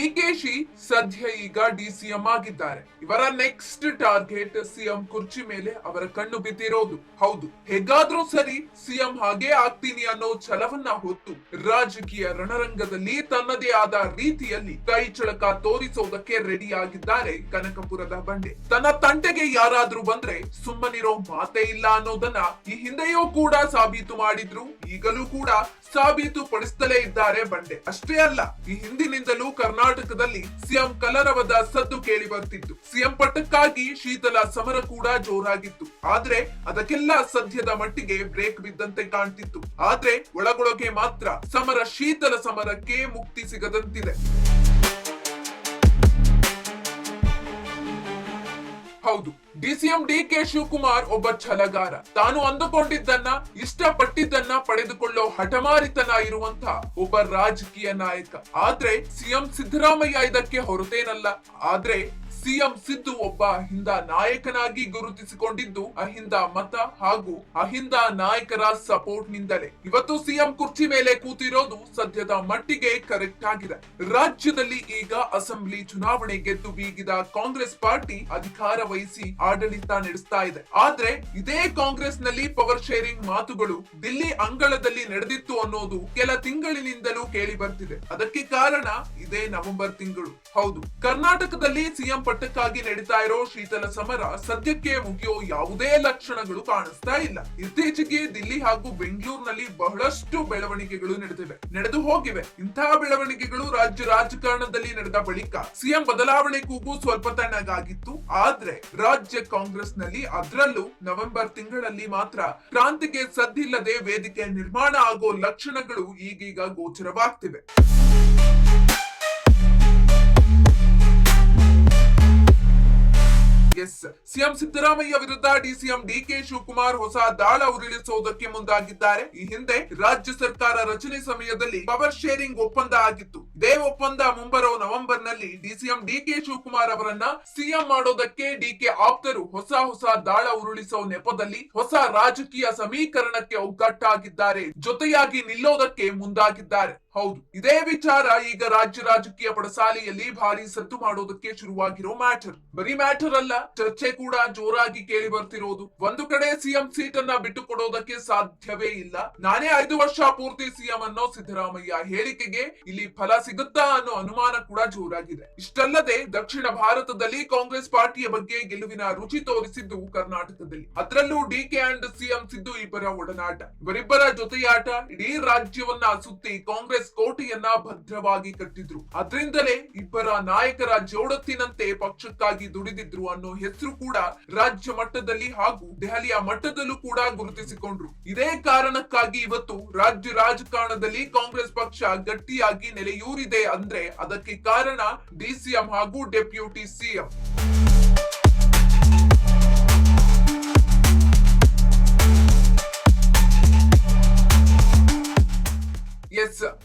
ಡಿಕೆಶಿ ಸದ್ಯ ಈಗ ಡಿಸಿಎಂ ಆಗಿದ್ದಾರೆ. ಇವರ ನೆಕ್ಸ್ಟ್ ಟಾರ್ಗೆಟ್ ಸಿಎಂ ಕುರ್ಚಿ ಮೇಲೆ ಅವರ ಕಣ್ಣು ಬಿದ್ದಿರೋದು. ಹೌದು, ಹೇಗಾದ್ರೂ ಸರಿ ಸಿಎಂ ಹಾಗೆ ಆಗ್ತೀನಿ ಅನ್ನೋ ಛಲವನ್ನ ಹೊತ್ತು ರಾಜಕೀಯ ರಣರಂಗದಲ್ಲಿ ತನ್ನದೇ ಆದ ರೀತಿಯಲ್ಲಿ ಕೈ ಚಳಕ ತೋರಿಸೋದಕ್ಕೆ ರೆಡಿ ಆಗಿದ್ದಾರೆ ಕನಕಪುರದ ಬಂಡೆ. ತನ್ನ ತಂಟೆಗೆ ಯಾರಾದ್ರೂ ಬಂದ್ರೆ ಸುಮ್ಮನಿರೋ ಮಾತೇ ಇಲ್ಲ ಅನ್ನೋದನ್ನ ಈ ಹಿಂದೆಯೂ ಕೂಡ ಸಾಬೀತು ಮಾಡಿದ್ರು, ಈಗಲೂ ಕೂಡ ಸಾಬೀತು ಪಡಿಸುತ್ತಲೇ ಇದ್ದಾರೆ ಬಂಡೆ. ಅಷ್ಟೇ ಅಲ್ಲ, ಈ ಹಿಂದಿನಿಂದಲೂ ಕರ್ನಾಟಕದಲ್ಲಿ ಸಿಎಂ ಕಲರವದ ಸದ್ದು ಕೇಳಿ ಬರ್ತಿತ್ತು. ಸಿಎಂ ಪಟ್ಟಕ್ಕಾಗಿ ಶೀತಲ ಸಮರ ಕೂಡ ಜೋರಾಗಿತ್ತು. ಆದ್ರೆ ಅದಕ್ಕೆಲ್ಲ ಸದ್ಯದ ಮಟ್ಟಿಗೆ ಬ್ರೇಕ್ ಬಿದ್ದಂತೆ ಕಾಣ್ತಿತ್ತು. ಆದ್ರೆ ಒಳಗೊಳಗೆ ಮಾತ್ರ ಸಮರ ಶೀತಲ ಸಮರಕ್ಕೆ ಮುಕ್ತಿ ಸಿಗದಂತಿದೆ. ಹೌದು, ಡಿಸಿಎಂ ಡಿಕೆ ಶಿವಕುಮಾರ್ ಒಬ್ಬ ಛಲಗಾರ. ತಾನು ಅಂದುಕೊಂಡಿದ್ದನ್ನ, ಇಷ್ಟಪಟ್ಟಿದ್ದನ್ನ ಪಡೆದುಕೊಳ್ಳೋ ಹಠಮಾರಿತನ ಇರುವಂತ ಒಬ್ಬ ರಾಜಕೀಯ ನಾಯಕ. ಆದ್ರೆ ಸಿಎಂ ಸಿದ್ದರಾಮಯ್ಯ ಇದಕ್ಕೆ ಹೊರತೇನಲ್ಲ. ಆದ್ರೆ ಸಿಎಂ ಸಿದ್ದು ಒಬ್ಬ ಅಹಿಂದ ನಾಯಕನಾಗಿ ಗುರುತಿಸಿಕೊಂಡಿದ್ದು ಅಹಿಂದ ಮತ ಹಾಗೂ ಅಹಿಂದ ನಾಯಕರ ಸಪೋರ್ಟ್ ನಿಂದಲೇ ಇವತ್ತು ಸಿಎಂ ಕುರ್ಚಿ ಮೇಲೆ ಕೂತಿರೋದು ಸದ್ಯದ ಮಟ್ಟಿಗೆ ಕರೆಕ್ಟ್ ಆಗಿದೆ. ರಾಜ್ಯದಲ್ಲಿ ಈಗ ಅಸೆಂಬ್ಲಿ ಚುನಾವಣೆ ಗೆದ್ದು ಬೀಗಿದ ಕಾಂಗ್ರೆಸ್ ಪಾರ್ಟಿ ಅಧಿಕಾರ ವಹಿಸಿ ಆಡಳಿತ ನಡೆಸ್ತಾ ಇದೆ. ಆದ್ರೆ ಇದೇ ಕಾಂಗ್ರೆಸ್ ನಲ್ಲಿ ಪವರ್ ಶೇರಿಂಗ್ ಮಾತುಗಳು ದಿಲ್ಲಿ ಅಂಗಳದಲ್ಲಿ ನಡೆದಿತ್ತು ಅನ್ನೋದು ಕೆಲ ತಿಂಗಳಿನಿಂದಲೂ ಕೇಳಿ ಬರ್ತಿದೆ. ಅದಕ್ಕೆ ಕಾರಣ ಇದೇ ನವೆಂಬರ್ ತಿಂಗಳು. ಹೌದು, ಕರ್ನಾಟಕದಲ್ಲಿ ಸಿಎಂ ಪಟ್ಟಕ್ಕಾಗಿ ನಡೀತಾ ಇರೋ ಶೀತಲ ಸಮರ ಸದ್ಯಕ್ಕೆ ಮುಗಿಯೋ ಯಾವುದೇ ಲಕ್ಷಣಗಳು ಕಾಣಿಸ್ತಾ ಇಲ್ಲ. ಇತ್ತೀಚೆಗೆ ದಿಲ್ಲಿ ಹಾಗೂ ಬೆಂಗಳೂರಿನಲ್ಲಿ ಬಹಳಷ್ಟು ಬೆಳವಣಿಗೆಗಳು ನಡೆದು ಹೋಗಿವೆ. ಇಂತಹ ಬೆಳವಣಿಗೆಗಳು ರಾಜ್ಯ ರಾಜಕಾರಣದಲ್ಲಿ ನಡೆದ ಬಳಿಕ ಸಿಎಂ ಬದಲಾವಣೆ ಕೂಗು ಸ್ವಲ್ಪ ತಣ್ಣಗಾಗಿತ್ತು. ಆದ್ರೆ ರಾಜ್ಯ ಕಾಂಗ್ರೆಸ್ ನಲ್ಲಿ ಅದರಲ್ಲೂ ನವೆಂಬರ್ ತಿಂಗಳಲ್ಲಿ ಮಾತ್ರ ಕ್ರಾಂತಿಗೆ ಸದ್ದಿಲ್ಲದೆ ವೇದಿಕೆ ನಿರ್ಮಾಣ ಆಗೋ ಲಕ್ಷಣಗಳು ಈಗೀಗ ಗೋಚರವಾಗ್ತಿವೆ. ಸಿಎಂ ಸಿದ್ದರಾಮಯ್ಯ ವಿರುದ್ಧ ಡಿಸಿಎಂ ಡಿಕೆ ಶಿವಕುಮಾರ್ ಹೊಸ ದಾಳ ಉರುಳಿಸುವುದಕ್ಕೆ ಮುಂದಾಗಿದ್ದಾರೆ. ಈ ಹಿಂದೆ ರಾಜ್ಯ ಸರ್ಕಾರ ರಚನೆ ಸಮಯದಲ್ಲಿ ಪವರ್ ಶೇರಿಂಗ್ ಒಪ್ಪಂದ ಆಗಿತ್ತು. ಇದೇ ಒಪ್ಪಂದ ಮುಂಬರೋ ನವೆಂಬರ್ ನಲ್ಲಿ ಡಿಸಿಎಂ ಡಿಕೆ ಶಿವಕುಮಾರ್ ಅವರನ್ನ ಸಿಎಂ ಮಾಡೋದಕ್ಕೆ ಡಿಕೆ ಆಪ್ತರು ಹೊಸ ದಾಳ ಉರುಳಿಸೋ ನೆಪದಲ್ಲಿ ಹೊಸ ರಾಜಕೀಯ ಸಮೀಕರಣಕ್ಕೆ ಒಗ್ಗಟ್ಟಾಗಿದ್ದಾರೆ, ಜೊತೆಯಾಗಿ ನಿಲ್ಲೋದಕ್ಕೆ ಮುಂದಾಗಿದ್ದಾರೆ. ಹೌದು, ಇದೇ ವಿಚಾರ ಈಗ ರಾಜ್ಯ ರಾಜಕೀಯ ಪಡಸಾಲೆಯಲ್ಲಿ ಭಾರಿ ಸದ್ದು ಮಾಡೋದಕ್ಕೆ ಶುರುವಾಗಿರೋ ಮ್ಯಾಟರ್. ಬರೀ ಮ್ಯಾಟರ್ ಅಲ್ಲ, ಚರ್ಚೆ ಕೂಡ ಜೋರಾಗಿ ಕೇಳಿ ಬರ್ತಿರೋದು. ಒಂದು ಕಡೆ ಸಿಎಂ ಸೀಟ್ ಅನ್ನ ಬಿಟ್ಟು ಕೊಡೋದಕ್ಕೆ ಸಾಧ್ಯವೇ ಇಲ್ಲ, ನಾನೇ 5 ವರ್ಷ ಪೂರ್ತಿ ಸಿಎಂ ಅನ್ನೋ ಸಿದ್ದರಾಮಯ್ಯ ಹೇಳಿಕೆಗೆ ಇಲ್ಲಿ ಫಲ ಸಿಗುತ್ತಾ ಅನ್ನೋ ಅನುಮಾನ ಕೂಡ ಜೋರಾಗಿದೆ. ಇಷ್ಟಲ್ಲದೆ ದಕ್ಷಿಣ ಭಾರತದಲ್ಲಿ ಕಾಂಗ್ರೆಸ್ ಪಾರ್ಟಿಯ ಬಗ್ಗೆ ಗೆಲುವಿನ ರುಚಿ ತೋರಿಸಿದ್ದು ಕರ್ನಾಟಕದಲ್ಲಿ. ಅದರಲ್ಲೂ ಡಿಕೆ ಅಂಡ್ ಸಿಎಂ ಸಿದ್ದು ಇಬ್ಬರ ಒಡನಾಟ, ಇವರಿಬ್ಬರ ಜೊತೆಯಾಟ ಇಡೀ ರಾಜ್ಯವನ್ನ ಸುತ್ತಿ ಕಾಂಗ್ರೆಸ್ ಕೋಟೆಯನ್ನ ಭದ್ರವಾಗಿ ಕಟ್ಟಿದ್ರು. ಅದರಿಂದಲೇ ಇಬ್ಬರ ನಾಯಕರ ಜೋಡತ್ತಿನಂತೆ ಪಕ್ಷಕ್ಕಾಗಿ ದುಡಿದಿದ್ರು ಅನ್ನೋ ಹೆಸರು ಕೂಡ ರಾಜ್ಯ ಮಟ್ಟದಲ್ಲಿ ಹಾಗೂ ದೆಹಲಿಯ ಮಟ್ಟದಲ್ಲೂ ಕೂಡ ಗುರುತಿಸಿಕೊಂಡ್ರು. ಇದೇ ಕಾರಣಕ್ಕಾಗಿ ಇವತ್ತು ರಾಜ್ಯ ರಾಜಕಾರಣದಲ್ಲಿ ಕಾಂಗ್ರೆಸ್ ಪಕ್ಷ ಗಟ್ಟಿಯಾಗಿ ನೆಲೆಯೂರಿದೆ ಅಂದ್ರೆ ಅದಕ್ಕೆ ಕಾರಣ ಡಿಸಿಎಂ ಹಾಗೂ ಡೆಪ್ಯೂಟಿ ಸಿಎಂ.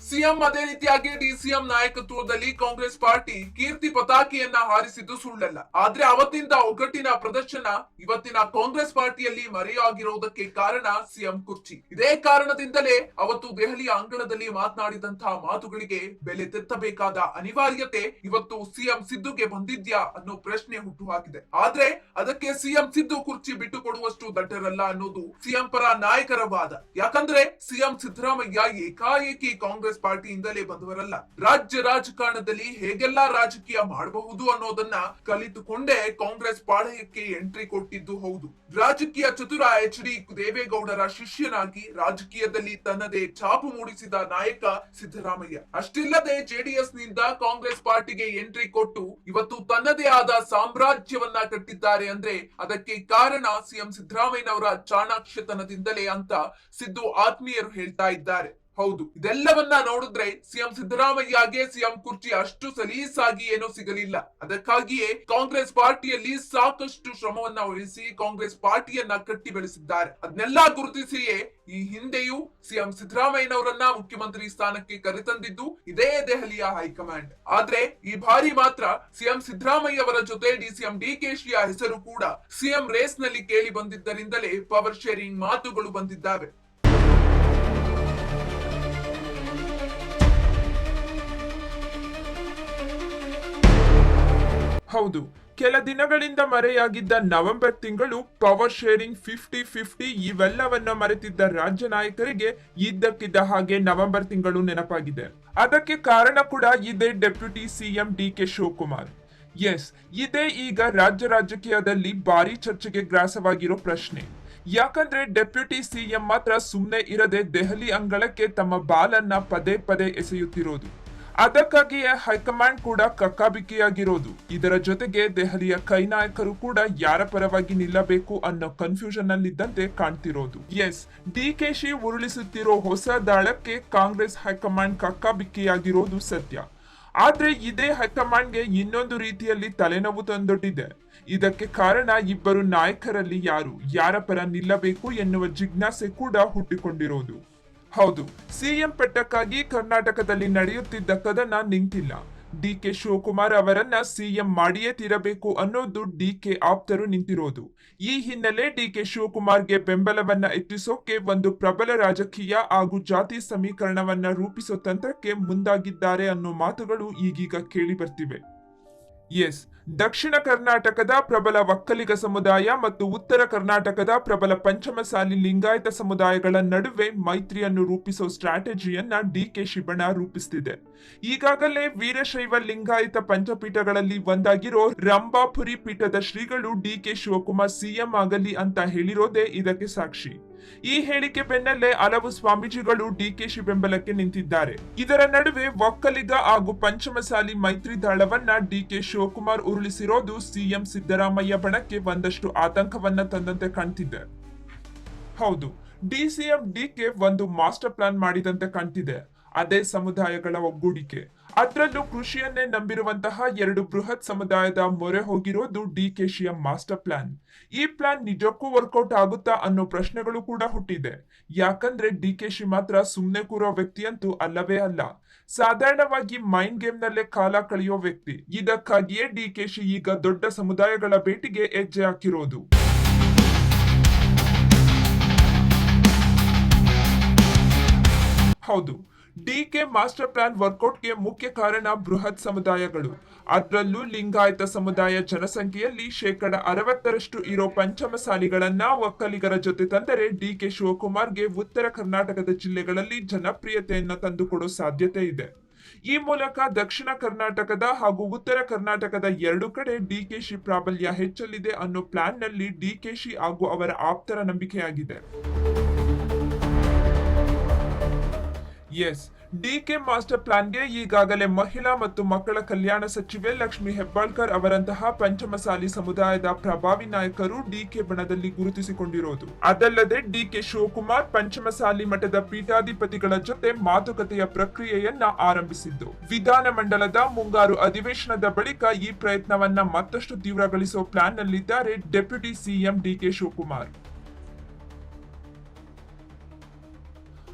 ಸಿಎಂ ಅದೇ ರೀತಿಯಾಗಿ ಡಿಸಿಎಂ ನಾಯಕತ್ವದಲ್ಲಿ ಕಾಂಗ್ರೆಸ್ ಪಾರ್ಟಿ ಕೀರ್ತಿ ಪತಾಕೆಯನ್ನ ಹಾರಿಸಿದ್ದು ಸುಳ್ಳಲ್ಲ. ಆದ್ರೆ ಅವತ್ತಿಂದ ಒಗ್ಗಟ್ಟಿನ ಪ್ರದರ್ಶನ ಇವತ್ತಿನ ಕಾಂಗ್ರೆಸ್ ಪಾರ್ಟಿಯಲ್ಲಿ ಮರೆಯಾಗಿರೋದಕ್ಕೆ ಕಾರಣ ಸಿಎಂ ಕುರ್ಚಿ. ಇದೇ ಕಾರಣದಿಂದಲೇ ಅವತ್ತು ದೆಹಲಿಯ ಅಂಗಳದಲ್ಲಿ ಮಾತನಾಡಿದಂತಹ ಮಾತುಗಳಿಗೆ ಬೆಲೆ ತೆತ್ತಬೇಕಾದ ಅನಿವಾರ್ಯತೆ ಇವತ್ತು ಸಿಎಂ ಸಿದ್ದುಗೆ ಬಂದಿದ್ಯಾ ಅನ್ನೋ ಪ್ರಶ್ನೆ ಹುಟ್ಟುಹಾಕಿದೆ. ಆದ್ರೆ ಅದಕ್ಕೆ ಸಿಎಂ ಸಿದ್ದು ಕುರ್ಚಿ ಬಿಟ್ಟು ಕೊಡುವಷ್ಟು ದಡ್ಡರಲ್ಲ ಅನ್ನೋದು ಸಿಎಂ ಪರ ನಾಯಕರ ವಾದ. ಯಾಕಂದ್ರೆ ಸಿಎಂ ಸಿದ್ದರಾಮಯ್ಯ ಏಕಾಏಕಿ ಕಾಂಗ್ರೆಸ್ ಪಾರ್ಟಿಯಿಂದಲೇ ಬಂದವರಲ್ಲ. ರಾಜ್ಯ ರಾಜಕಾರಣದಲ್ಲಿ ಹೇಗೆಲ್ಲಾ ರಾಜಕೀಯ ಮಾಡಬಹುದು ಅನ್ನೋದನ್ನ ಕಲಿತುಕೊಂಡೇ ಕಾಂಗ್ರೆಸ್ ಪಾಳಯಕ್ಕೆ ಎಂಟ್ರಿ ಕೊಟ್ಟಿದ್ದು ಹೌದು. ರಾಜಕೀಯ ಚತುರ ಎಚ್.ಡಿ. ದೇವೇಗೌಡರ ಶಿಷ್ಯನಾಗಿ ರಾಜಕೀಯದಲ್ಲಿ ತನ್ನದೇ ಛಾಪು ಮೂಡಿಸಿದ ನಾಯಕ ಸಿದ್ದರಾಮಯ್ಯ. ಅಷ್ಟಿಲ್ಲದೆ ಜೆಡಿಎಸ್ ನಿಂದ ಕಾಂಗ್ರೆಸ್ ಪಾರ್ಟಿಗೆ ಎಂಟ್ರಿ ಕೊಟ್ಟು ಇವತ್ತು ತನ್ನದೇ ಆದ ಸಾಮ್ರಾಜ್ಯವನ್ನ ಕಟ್ಟಿದ್ದಾರೆ ಅಂದ್ರೆ ಅದಕ್ಕೆ ಕಾರಣ ಸಿಎಂ ಸಿದ್ದರಾಮಯ್ಯನವರ ಚಾಣಾಕ್ಷತನದಿಂದಲೇ ಅಂತ ಸಿದ್ದು ಆತ್ಮೀಯರು ಹೇಳ್ತಾ ಇದ್ದಾರೆ. ಹೌದು, ಇದೆಲ್ಲವನ್ನ ನೋಡಿದ್ರೆ ಸಿಎಂ ಸಿದ್ದರಾಮಯ್ಯಗೆ ಸಿಎಂ ಕುರ್ಚಿ ಅಷ್ಟು ಸಲೀಸಾಗಿ ಏನೂ ಸಿಗಲಿಲ್ಲ. ಅದಕ್ಕಾಗಿಯೇ ಕಾಂಗ್ರೆಸ್ ಪಾರ್ಟಿಯಲ್ಲಿ ಸಾಕಷ್ಟು ಶ್ರಮವನ್ನ ವಹಿಸಿ ಕಾಂಗ್ರೆಸ್ ಪಾರ್ಟಿಯನ್ನ ಕಟ್ಟಿ ಬೆಳೆಸಿದ್ದಾರೆ. ಅದನ್ನೆಲ್ಲ ಗುರುತಿಸಿಯೇ ಈ ಹಿಂದೆಯೂ ಸಿಎಂ ಸಿದ್ದರಾಮಯ್ಯನವರನ್ನ ಮುಖ್ಯಮಂತ್ರಿ ಸ್ಥಾನಕ್ಕೆ ಕರೆತಂದಿದ್ದು ಇದೇ ದೆಹಲಿಯ ಹೈಕಮಾಂಡ್. ಆದ್ರೆ ಈ ಬಾರಿ ಮಾತ್ರ ಸಿಎಂ ಸಿದ್ದರಾಮಯ್ಯ ಅವರ ಜೊತೆ ಡಿಸಿಎಂ ಡಿಕೆಶಿಯ ಹೆಸರು ಕೂಡ ಸಿಎಂ ರೇಸ್ ನಲ್ಲಿ ಕೇಳಿ ಬಂದಿದ್ದರಿಂದಲೇ ಪವರ್ ಶೇರಿಂಗ್ ಮಾತುಗಳು ಬಂದಿದ್ದಾವೆ. ಹೌದು, ಕೆಲ ದಿನಗಳಿಂದ ಮರೆಯಾಗಿದ್ದ ನವೆಂಬರ್ ತಿಂಗಳು ಪವರ್ ಶೇರಿಂಗ್ 50-50 ಇವೆಲ್ಲವನ್ನ ಮರೆತಿದ್ದ ರಾಜ್ಯ ನಾಯಕರಿಗೆ ಇದ್ದಕ್ಕಿದ್ದ ಹಾಗೆ ನವೆಂಬರ್ ತಿಂಗಳು ನೆನಪಾಗಿದೆ. ಅದಕ್ಕೆ ಕಾರಣ ಕೂಡ ಇದೇ deputy CM DK. Shivakumar. Yes, ಇದೇ ಈಗ ರಾಜ್ಯ ರಾಜಕೀಯದಲ್ಲಿ ಭಾರಿ ಚರ್ಚೆಗೆ ಗ್ರಾಸವಾಗಿರೋ ಪ್ರಶ್ನೆ. ಯಾಕಂದ್ರೆ ಡೆಪ್ಯೂಟಿ ಸಿಎಂ ಮಾತ್ರ ಸುಮ್ಮನೆ ಇರದೆ ದೆಹಲಿ ಅಂಗಳಕ್ಕೆ ತಮ್ಮ ಬಾಲನ್ನ ಪದೇ ಪದೇ ಎಸೆಯುತ್ತಿರೋದು. ಅದಕ್ಕಾಗಿಯೇ ಹೈಕಮಾಂಡ್ ಕೂಡ ಕಕ್ಕಾಬಿಕ್ಕಿಯಾಗಿರೋದು. ಇದರ ಜೊತೆಗೆ ದೆಹಲಿಯ ಕೈ ನಾಯಕರು ಕೂಡ ಯಾರ ಪರವಾಗಿ ನಿಲ್ಲಬೇಕು ಅನ್ನೋ ಕನ್ಫ್ಯೂಷನ್ ನಲ್ಲಿದ್ದಂತೆ ಕಾಣ್ತಿರೋದು. ಎಸ್, ಡಿಕೆಶಿ ಉರುಳಿಸುತ್ತಿರೋ ಹೊಸ ದಾಳಕ್ಕೆ ಕಾಂಗ್ರೆಸ್ ಹೈಕಮಾಂಡ್ ಕಕ್ಕಾಬಿಕ್ಕಿಯಾಗಿರೋದು ಸತ್ಯ. ಆದ್ರೆ ಇದೇ ಹೈಕಮಾಂಡ್ಗೆ ಇನ್ನೊಂದು ರೀತಿಯಲ್ಲಿ ತಲೆನೋವು ತಂದೊಡ್ಡಿದೆ. ಇದಕ್ಕೆ ಕಾರಣ ಇಬ್ಬರು ನಾಯಕರಲ್ಲಿ ಯಾರ ಪರ ನಿಲ್ಲಬೇಕು ಎನ್ನುವ ಜಿಜ್ಞಾಸೆ ಕೂಡ ಹುಟ್ಟಿಕೊಂಡಿರೋದು. ಹೌದು, ಸಿಎಂ ಪಟ್ಟಕ್ಕಾಗಿ ಕರ್ನಾಟಕದಲ್ಲಿ ನಡೆಯುತ್ತಿದ್ದ ಕದನ ನಿಂತಿಲ್ಲ. ಡಿ.ಕೆ. ಶಿವಕುಮಾರ್ ಅವರನ್ನ ಸಿಎಂ ಮಾಡಿಯೇ ತೀರಬೇಕು ಅನ್ನೋದು ಡಿ.ಕೆ. ಆಪ್ತರು ನಿಂತಿರೋದು. ಈ ಹಿನ್ನೆಲೆ ಡಿ.ಕೆ. ಶಿವಕುಮಾರ್ಗೆ ಬೆಂಬಲವನ್ನ ಎತ್ತಿಸೋಕೆ ಒಂದು ಪ್ರಬಲ ರಾಜಕೀಯ ಹಾಗೂ ಜಾತಿ ಸಮೀಕರಣವನ್ನ ರೂಪಿಸೋ ತಂತ್ರಕ್ಕೆ ಮುಂದಾಗಿದ್ದಾರೆ ಅನ್ನೋ ಮಾತುಗಳು ಈಗೀಗ ಕೇಳಿ ಬರ್ತಿವೆ. ಎಸ್, ದಕ್ಷಿಣ ಕರ್ನಾಟಕದ ಪ್ರಬಲ ಒಕ್ಕಲಿಗ ಸಮುದಾಯ ಮತ್ತು ಉತ್ತರ ಕರ್ನಾಟಕದ ಪ್ರಬಲ ಪಂಚಮಸಾಲಿ ಲಿಂಗಾಯತ ಸಮುದಾಯಗಳ ನಡುವೆ ಮೈತ್ರಿಯನ್ನು ರೂಪಿಸೋ ಸ್ಟ್ರಾಟಜಿಯನ್ನ ಡಿ.ಕೆ. ಬಣ ರೂಪಿಸುತ್ತಿದೆ. ಈಗಾಗಲೇ ವೀರಶೈವ ಲಿಂಗಾಯತ ಪಂಚಪೀಠಗಳಲ್ಲಿ ಒಂದಾಗಿರೋ ರಂಭಾಪುರಿ ಪೀಠದ ಶ್ರೀಗಳು ಡಿ.ಕೆ. ಶಿವಕುಮಾರ್ ಸಿಎಂ ಆಗಲಿ ಅಂತ ಹೇಳಿರೋದೇ ಇದಕ್ಕೆ ಸಾಕ್ಷಿ. ಈ ಹೇಳಿಕೆ ಬೆನ್ನಲ್ಲೇ ಹಲವು ಸ್ವಾಮೀಜಿಗಳು ಡಿ.ಕೆ. ಬೆಂಬಲಕ್ಕೆ ನಿಂತಿದ್ದಾರೆ. ಇದರ ನಡುವೆ ಒಕ್ಕಲಿಗ ಹಾಗೂ ಪಂಚಮಸಾಲಿ ಮೈತ್ರಿ ದಾಳವನ್ನ ಡಿ.ಕೆ. ಶಿವಕುಮಾರ್ ಉರುಳಿಸಿರೋದು ಸಿಎಂ ಸಿದ್ದರಾಮಯ್ಯ ಬಣಕ್ಕೆ ಒಂದಷ್ಟು ಆತಂಕವನ್ನ ತಂದಂತೆ ಕಾಣ್ತಿದೆ. ಹೌದು, ಡಿಸಿಎಂ ಡಿ.ಕೆ. ಒಂದು ಮಾಸ್ಟರ್ ಪ್ಲಾನ್ ಮಾಡಿದಂತೆ ಕಾಣ್ತಿದೆ. ಅದೇ ಸಮುದಾಯಗಳ ಒಗ್ಗೂಡಿಕೆ. ಅದರಲ್ಲೂ ಕೃಷಿಯನ್ನೇ ನಂಬಿರುವಂತಹ ಎರಡು ಬೃಹತ್ ಸಮುದಾಯದ ಮೊರೆ ಹೋಗಿರೋದು ಡಿ.ಕೆ.ಶಿಯ ಮಾಸ್ಟರ್ ಪ್ಲಾನ್. ಈ ಪ್ಲಾನ್ ನಿಜಕ್ಕೂ ವರ್ಕೌಟ್ ಆಗುತ್ತಾ ಅನ್ನೋ ಪ್ರಶ್ನೆಗಳು ಕೂಡ ಹುಟ್ಟಿದೆ. ಯಾಕಂದ್ರೆ ಡಿ.ಕೆ.ಶಿ ಮಾತ್ರ ಸುಮ್ನೆ ಕೂರೋ ವ್ಯಕ್ತಿಯಂತೂ ಅಲ್ಲವೇ ಅಲ್ಲ. ಸಾಧಾರಣವಾಗಿ ಮೈಂಡ್ ಗೇಮ್ ನಲ್ಲೇ ಕಾಲ ಕಳೆಯೋ ವ್ಯಕ್ತಿ. ಇದಕ್ಕಾಗಿಯೇ ಡಿ.ಕೆ.ಶಿ ಈಗ ದೊಡ್ಡ ಸಮುದಾಯಗಳ ಭೇಟಿಗೆ ಹೆಜ್ಜೆ ಹಾಕಿರೋದು. ಹೌದು, ಡಿ.ಕೆ. ಮಾಸ್ಟರ್ ಪ್ಲಾನ್ ವರ್ಕೌಟ್ಗೆ ಮುಖ್ಯ ಕಾರಣ ಬೃಹತ್ ಸಮುದಾಯಗಳು. ಅದರಲ್ಲೂ ಲಿಂಗಾಯತ ಸಮುದಾಯ ಜನಸಂಖ್ಯೆಯಲ್ಲಿ 60% ಇರೋ ಪಂಚಮಸಾಲಿಗಳನ್ನ ಒಕ್ಕಲಿಗರ ಜೊತೆ ತಂದರೆ ಡಿ.ಕೆ. ಶಿವಕುಮಾರ್ಗೆ ಉತ್ತರ ಕರ್ನಾಟಕದ ಜಿಲ್ಲೆಗಳಲ್ಲಿ ಜನಪ್ರಿಯತೆಯನ್ನ ತಂದುಕೊಡೋ ಸಾಧ್ಯತೆ ಇದೆ. ಈ ಮೂಲಕ ದಕ್ಷಿಣ ಕರ್ನಾಟಕದ ಹಾಗೂ ಉತ್ತರ ಕರ್ನಾಟಕದ ಎರಡು ಕಡೆ ಡಿ.ಕೆ.ಶಿ ಪ್ರಾಬಲ್ಯ ಹೆಚ್ಚಲಿದೆ ಅನ್ನೋ ಪ್ಲಾನ್ ನಲ್ಲಿ ಡಿ.ಕೆ.ಶಿ ಹಾಗೂ ಅವರ ಆಪ್ತರ ನಂಬಿಕೆಯಾಗಿದೆ. ಎಸ್, ಡಿ.ಕೆ. ಮಾಸ್ಟರ್ ಪ್ಲಾನ್ಗೆ ಈಗಾಗಲೇ ಮಹಿಳಾ ಮತ್ತು ಮಕ್ಕಳ ಕಲ್ಯಾಣ ಸಚಿವೆ ಲಕ್ಷ್ಮಿ ಹೆಬ್ಬಾಳ್ಕರ್ ಅವರಂತಹ ಪಂಚಮಸಾಲಿ ಸಮುದಾಯದ ಪ್ರಭಾವಿ ನಾಯಕರು ಡಿ.ಕೆ. ಬಣದಲ್ಲಿ ಗುರುತಿಸಿಕೊಂಡಿರೋದು. ಅದಲ್ಲದೆ ಡಿ.ಕೆ. ಶಿವಕುಮಾರ್ ಪಂಚಮಸಾಲಿ ಮಠದ ಪೀಠಾಧಿಪತಿಗಳ ಜೊತೆ ಮಾತುಕತೆಯ ಪ್ರಕ್ರಿಯೆಯನ್ನ ಆರಂಭಿಸಿದ್ದು. ವಿಧಾನಮಂಡಲದ ಮುಂಗಾರು ಅಧಿವೇಶನದ ಬಳಿಕ ಈ ಪ್ರಯತ್ನವನ್ನ ಮತ್ತಷ್ಟು ತೀವ್ರಗೊಳಿಸುವ ಪ್ಲಾನ್ ನಲ್ಲಿದ್ದಾರೆ ಡೆಪ್ಯೂಟಿ ಸಿಎಂ ಡಿ.ಕೆ. ಶಿವಕುಮಾರ್.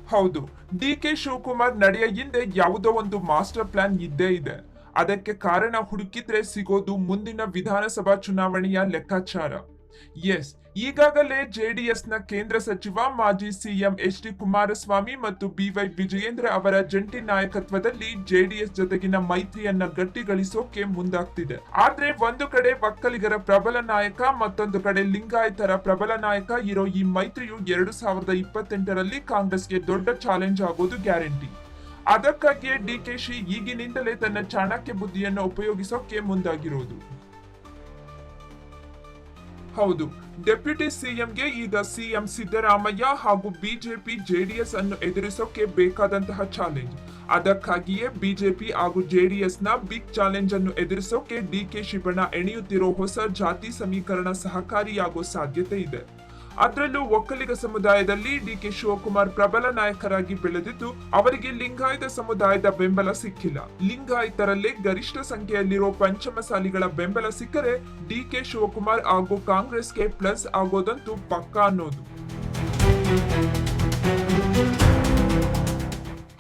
ಹೌದು, ಡಿ.ಕೆ. ಶಿವಕುಮಾರ್ ನಡೆಯ ಹಿಂದೆ ಯಾವುದೋ ಒಂದು ಮಾಸ್ಟರ್ ಪ್ಲಾನ್ ಇದ್ದೇ ಇದೆ. ಅದಕ್ಕೆ ಕಾರಣ ಹುಡುಕಿದ್ರೆ ಸಿಗೋದು ಮುಂದಿನ ವಿಧಾನಸಭಾ ಚುನಾವಣೆಯ ಲೆಕ್ಕಾಚಾರ. ಎಸ್, ಈಗಾಗಲೇ ಜೆಡಿಎಸ್ನ ಕೇಂದ್ರ ಸಚಿವ ಮಾಜಿ ಸಿಎಂ ಎಚ್.ಡಿ. ಕುಮಾರಸ್ವಾಮಿ ಮತ್ತು ಬಿ.ವೈ. ವಿಜಯೇಂದ್ರ ಅವರ ಜಂಟಿ ನಾಯಕತ್ವದಲ್ಲಿ ಜೆಡಿಎಸ್ ಜೊತೆಗಿನ ಮೈತ್ರಿಯನ್ನ ಗಟ್ಟಿಗೊಳಿಸೋಕೆ ಮುಂದಾಗ್ತಿದೆ. ಆದ್ರೆ ಒಂದು ಕಡೆ ಒಕ್ಕಲಿಗರ ಪ್ರಬಲ ನಾಯಕ, ಮತ್ತೊಂದು ಕಡೆ ಲಿಂಗಾಯತರ ಪ್ರಬಲ ನಾಯಕ ಇರೋ ಈ ಮೈತ್ರಿಯು 2028ರಲ್ಲಿ ಕಾಂಗ್ರೆಸ್ಗೆ ದೊಡ್ಡ ಚಾಲೆಂಜ್ ಆಗೋದು ಗ್ಯಾರಂಟಿ. ಅದಕ್ಕಾಗಿಯೇ ಡಿ.ಕೆ.ಶಿ ಈಗಿನಿಂದಲೇ ತನ್ನ ಚಾಣಕ್ಯ ಬುದ್ಧಿಯನ್ನು ಉಪಯೋಗಿಸೋಕೆ ಮುಂದಾಗಿರೋದು. ಹೌದು, ಡೆಪ್ಯೂಟಿ ಸಿಎಂಗೆ ಈಗ ಸಿಎಂ ಸಿದ್ದರಾಮಯ್ಯ ಹಾಗೂ ಬಿಜೆಪಿ ಜೆಡಿಎಸ್ ಅನ್ನು ಎದುರಿಸೋಕೆ ಬೇಕಾದಂತಹ ಚಾಲೆಂಜ್. ಅದಕ್ಕಾಗಿಯೇ ಬಿಜೆಪಿ ಹಾಗೂ ಜೆಡಿಎಸ್ನ ಬಿಗ್ ಚಾಲೆಂಜ್ ಅನ್ನು ಎದುರಿಸೋಕೆ ಡಿ.ಕೆ. ಬಣ ಎಣೆಯುತ್ತಿರೋ ಹೊಸ ಜಾತಿ ಸಮೀಕರಣ ಸಹಕಾರಿಯಾಗೋ ಸಾಧ್ಯತೆ ಇದೆ. ಅದರಲ್ಲೂ ಒಕ್ಕಲಿಗ ಸಮುದಾಯದಲ್ಲಿ ಡಿ.ಕೆ. ಶಿವಕುಮಾರ್ ಪ್ರಬಲ ನಾಯಕರಾಗಿ ಬೆಳೆದಿದ್ದು ಅವರಿಗೆ ಲಿಂಗಾಯತ ಸಮುದಾಯದ ಬೆಂಬಲ ಸಿಕ್ಕಿಲ್ಲ. ಲಿಂಗಾಯತರಲ್ಲೇ ಗರಿಷ್ಠ ಸಂಖ್ಯೆಯಲ್ಲಿರೋ ಪಂಚಮಸಾಲಿಗಳ ಬೆಂಬಲ ಸಿಕ್ಕರೆ ಡಿ.ಕೆ. ಶಿವಕುಮಾರ್ ಹಾಗೂ ಕಾಂಗ್ರೆಸ್ಗೆ ಪ್ಲಸ್ ಆಗೋದಂತೂ ಪಕ್ಕಾ ಅನ್ನೋದು.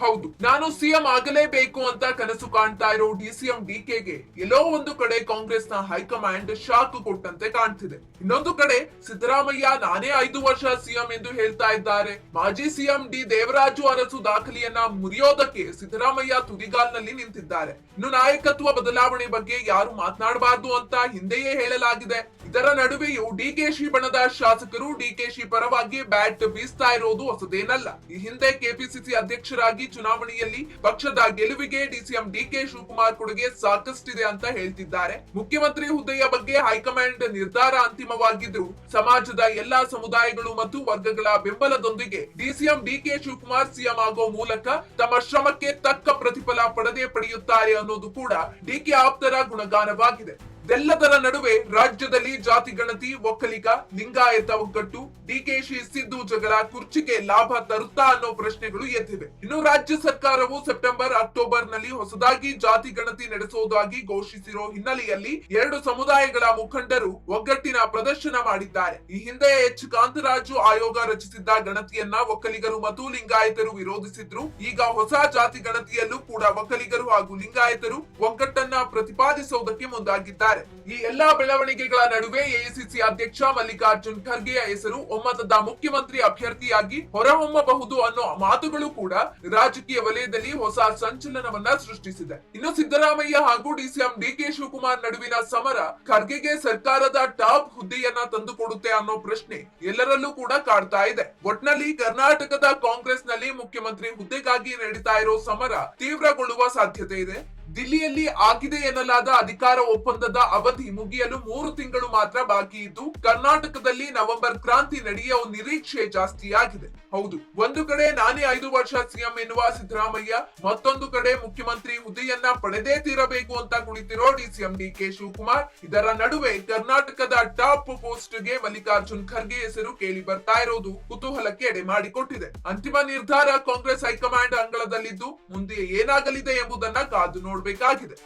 ಹೌದು, ನಾನು ಸಿಎಂ ಆಗಲೇಬೇಕು ಅಂತ ಕನಸು ಕಾಣ್ತಾ ಇರೋ ಡಿಸಿಎಂ ಡಿಕೆಗೆ ಎಲ್ಲೋ ಒಂದು ಕಡೆ ಕಾಂಗ್ರೆಸ್ನ ಹೈಕಮಾಂಡ್ ಶಾಕ್ ಕೊಟ್ಟಂತೆ ಕಾಣ್ತಿದೆ. ಇನ್ನೊಂದು ಕಡೆ ಸಿದ್ದರಾಮಯ್ಯ ನಾನೇ 5 ವರ್ಷ ಸಿಎಂ ಎಂದು ಹೇಳ್ತಾ ಇದ್ದಾರೆ. ಮಾಜಿ ಸಿಎಂ ಡಿ ದೇವರಾಜು ಅರಸು ದಾಖಲೆಯನ್ನ ಮುರಿಯೋದಕ್ಕೆ ಸಿದ್ದರಾಮಯ್ಯ ತುದಿಗಾಲ್ನಲ್ಲಿ ನಿಂತಿದ್ದಾರೆ. ಇನ್ನು ನಾಯಕತ್ವ ಬದಲಾವಣೆ ಬಗ್ಗೆ ಯಾರು ಮಾತನಾಡಬಾರದು ಅಂತ ಹಿಂದೆಯೇ ಹೇಳಲಾಗಿದೆ. ಇದರ ನಡುವೆಯೂ ಡಿಕೆಶಿ ಬಣದ ಶಾಸಕರು ಡಿಕೆಶಿ ಪರವಾಗಿ ಬ್ಯಾಟ್ ಬೀಸ್ತಾ ಇರೋದು ಹೊಸದೇನಲ್ಲ. ಈ ಹಿಂದೆ ಕೆಪಿಸಿಸಿ ಅಧ್ಯಕ್ಷರಾಗಿ ಚುನಾವಣೆಯಲ್ಲಿ ಪಕ್ಷದ ಗೆಲುವಿಗೆ ಡಿಸಿಎಂ ಡಿಕೆ ಶಿವಕುಮಾರ್ ಕೊಡುಗೆ ಸಾಕಷ್ಟಿದೆ ಅಂತ ಹೇಳ್ತಿದ್ದಾರೆ. ಮುಖ್ಯಮಂತ್ರಿ ಹುದ್ದೆಯ ಬಗ್ಗೆ ಹೈಕಮಾಂಡ್ ನಿರ್ಧಾರ ಅಂತಿಮವಾಗಿದ್ರು ಸಮಾಜದ ಎಲ್ಲಾ ಸಮುದಾಯಗಳು ಮತ್ತು ವರ್ಗಗಳ ಬೆಂಬಲದೊಂದಿಗೆ ಡಿಸಿಎಂ ಡಿಕೆ ಶಿವಕುಮಾರ್ ಸಿಎಂ ಆಗೋ ಮೂಲಕ ತಮ್ಮ ಶ್ರಮಕ್ಕೆ ತಕ್ಕ ಪ್ರತಿಫಲ ಪಡೆಯುತ್ತಾರೆ ಅನ್ನೋದು ಕೂಡ ಡಿಕೆ ಆಪ್ತರ ಗುಣಗಾನವಾಗಿದೆ. ಇದೆಲ್ಲದರ ನಡುವೆ ರಾಜ್ಯದಲ್ಲಿ ಜಾತಿ ಗಣತಿ, ಒಕ್ಕಲಿಗ, ಲಿಂಗಾಯತ ಒಗ್ಗಟ್ಟು, ಡಿಕೆಶಿ ಸಿದ್ದು ಜಗಳ ಕುರ್ಚಿಗೆ ಲಾಭ ತರುತ್ತಾ ಅನ್ನೋ ಪ್ರಶ್ನೆಗಳು ಎದ್ದಿವೆ. ಇನ್ನು ರಾಜ್ಯ ಸರ್ಕಾರವು ಸೆಪ್ಟೆಂಬರ್, ಅಕ್ಟೋಬರ್ ನಲ್ಲಿ ಹೊಸದಾಗಿ ಜಾತಿ ಗಣತಿ ನಡೆಸುವುದಾಗಿ ಘೋಷಿಸಿರೋ ಹಿನ್ನೆಲೆಯಲ್ಲಿ 2 ಸಮುದಾಯಗಳ ಮುಖಂಡರು ಒಗ್ಗಟ್ಟಿನ ಪ್ರದರ್ಶನ ಮಾಡಿದ್ದಾರೆ. ಈ ಹಿಂದೆ ಎಚ್ ಕಾಂತರಾಜು ಆಯೋಗ ರಚಿಸಿದ್ದ ಗಣತಿಯನ್ನ ಒಕ್ಕಲಿಗರು ಮತ್ತು ಲಿಂಗಾಯತರು ವಿರೋಧಿಸಿದ್ರು. ಈಗ ಹೊಸ ಜಾತಿ ಗಣತಿಯಲ್ಲೂ ಕೂಡ ಒಕ್ಕಲಿಗರು ಹಾಗೂ ಲಿಂಗಾಯತರು ಒಗ್ಗಟ್ಟನ್ನ ಪ್ರತಿಪಾದಿಸುವುದಕ್ಕೆ ಮುಂದಾಗಿದ್ದಾರೆ. ಈ ಎಲ್ಲಾ ಬೆಳವಣಿಗೆಗಳ ನಡುವೆ ಎಐಸಿಸಿ ಅಧ್ಯಕ್ಷ ಮಲ್ಲಿಕಾರ್ಜುನ್ ಖರ್ಗೆಯ ಹೆಸರು ಒಮ್ಮತದ ಮುಖ್ಯಮಂತ್ರಿ ಅಭ್ಯರ್ಥಿಯಾಗಿ ಹೊರಹೊಮ್ಮಬಹುದು ಅನ್ನೋ ಮಾತುಗಳು ಕೂಡ ರಾಜಕೀಯ ವಲಯದಲ್ಲಿ ಹೊಸ ಸಂಚಲನವನ್ನ ಸೃಷ್ಟಿಸಿದೆ. ಇನ್ನು ಸಿದ್ದರಾಮಯ್ಯ ಹಾಗೂ ಡಿಸಿಎಂ ಡಿಕೆ ಶಿವಕುಮಾರ್ ನಡುವಿನ ಸಮರ ಖರ್ಗೆಗೆ ಸರ್ಕಾರದ ಟಾಪ್ ಹುದ್ದೆಯನ್ನ ತಂದುಕೊಡುತ್ತೆ ಅನ್ನೋ ಪ್ರಶ್ನೆ ಎಲ್ಲರಲ್ಲೂ ಕೂಡ ಕಾಡ್ತಾ ಇದೆ. ಒಟ್ನಲ್ಲಿ ಕರ್ನಾಟಕದ ಕಾಂಗ್ರೆಸ್ ನಲ್ಲಿ ಮುಖ್ಯಮಂತ್ರಿ ಹುದ್ದೆಗಾಗಿ ನಡೀತಾ ಇರೋ ಸಮರ ತೀವ್ರಗೊಳ್ಳುವ ಸಾಧ್ಯತೆ ಇದೆ. ದಿಲ್ಲಿಯಲ್ಲಿ ಆಗಿದೆ ಎನ್ನಲಾದ ಅಧಿಕಾರ ಒಪ್ಪಂದದ ಅವಧಿ ಮುಗಿಯಲು 3 ತಿಂಗಳು ಮಾತ್ರ ಬಾಕಿ ಇದ್ದು ಕರ್ನಾಟಕದಲ್ಲಿ ನವೆಂಬರ್ ಕ್ರಾಂತಿ ನಡೆಯುವ ನಿರೀಕ್ಷೆ ಜಾಸ್ತಿಯಾಗಿದೆ. ಹೌದು, ಒಂದು ಕಡೆ ನಾನೇ 5 ವರ್ಷ ಸಿಎಂ ಎನ್ನುವ ಸಿದ್ದರಾಮಯ್ಯ, ಮತ್ತೊಂದು ಕಡೆ ಮುಖ್ಯಮಂತ್ರಿ ಹುದ್ದೆಯನ್ನ ಪಡೆದೇ ತೀರಬೇಕು ಅಂತ ಕುಳಿತಿರೋ ಡಿಸಿಎಂ ಡಿಕೆ ಶಿವಕುಮಾರ್. ಇದರ ನಡುವೆ ಕರ್ನಾಟಕದ ಟಾಪ್ ಪೋಸ್ಟ್ ಗೆ ಮಲ್ಲಿಕಾರ್ಜುನ್ ಖರ್ಗೆ ಹೆಸರು ಕೇಳಿ ಬರ್ತಾ ಇರೋದು ಕುತೂಹಲಕ್ಕೆ ಎಡೆ ಮಾಡಿಕೊಟ್ಟಿದೆ. ಅಂತಿಮ ನಿರ್ಧಾರ ಕಾಂಗ್ರೆಸ್ ಹೈಕಮಾಂಡ್ ಅಂಗಳದಲ್ಲಿದ್ದು ಮುಂದೆ ಏನಾಗಲಿದೆ ಎಂಬುದನ್ನ ಕಾದು ನೋಡಬೇಕಾಗಿದೆ.